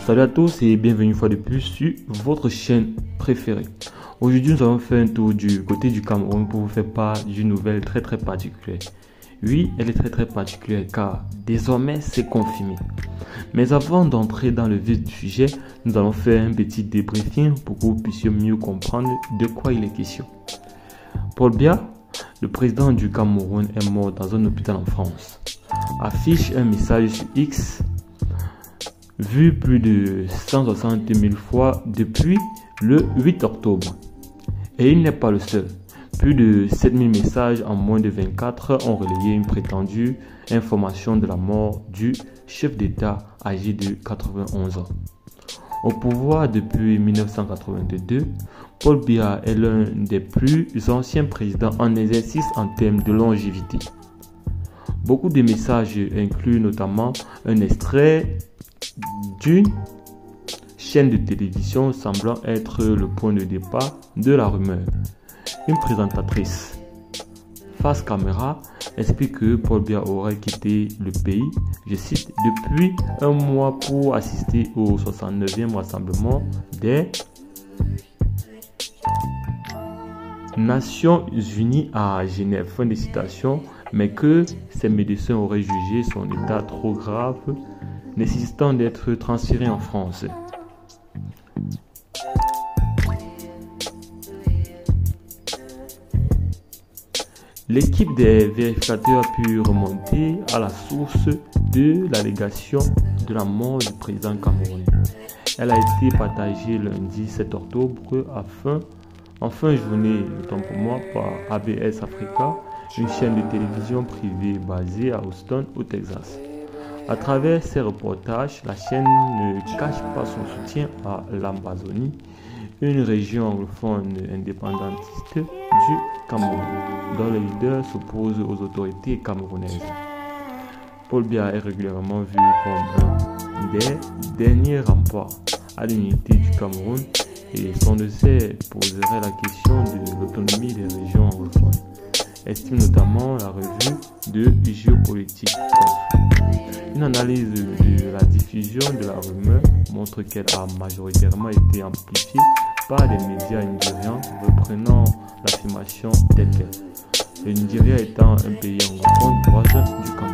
Salut à tous et bienvenue une fois de plus sur votre chaîne préférée. Aujourd'hui, nous allons faire un tour du côté du Cameroun pour vous faire part d'une nouvelle très particulière. Oui, elle est très particulière car désormais c'est confirmé. Mais avant d'entrer dans le vif du sujet, nous allons faire un petit débriefing pour que vous puissiez mieux comprendre de quoi il est question. Paul Biya, le président du Cameroun, est mort dans un hôpital en France. Affiche un message sur X vu plus de 160 000 fois depuis le 8 octobre. Et il n'est pas le seul. Plus de 7 000 messages en moins de 24 heures ont relayé une prétendue information de la mort du chef d'État âgé de 91 ans. Au pouvoir depuis 1982, Paul Biya est l'un des plus anciens présidents en exercice en termes de longévité. Beaucoup de messages incluent notamment un extrait d'une chaîne de télévision semblant être le point de départ de la rumeur. Une présentatrice face caméra explique que Paul Biya aurait quitté le pays, je cite, depuis un mois pour assister au 69e rassemblement des Nations Unies à Genève, fin de citation, mais que ses médecins auraient jugé son état trop grave, nécessitant d'être transféré en France. L'équipe des vérificateurs a pu remonter à la source de l'allégation de la mort du président camerounais. Elle a été partagée lundi 7 octobre en fin de journée, autant pour moi, par ABS Africa, une chaîne de télévision privée basée à Houston, au Texas. À travers ses reportages, la chaîne ne cache pas son soutien à l'Amazonie, une région anglophone indépendantiste du Cameroun, dont le leader s'oppose aux autorités camerounaises. Paul Biya est régulièrement vu comme un des derniers remparts à l'unité du Cameroun et son décès poserait la question de l'autonomie des régions anglophones, estime notamment la revue de géopolitique. Une analyse de la diffusion de la rumeur montre qu'elle a majoritairement été amplifiée par les médias nigérians reprenant l'affirmation telle qu'elle. Le Nigeria étant un pays anglophone voisin du Cameroun.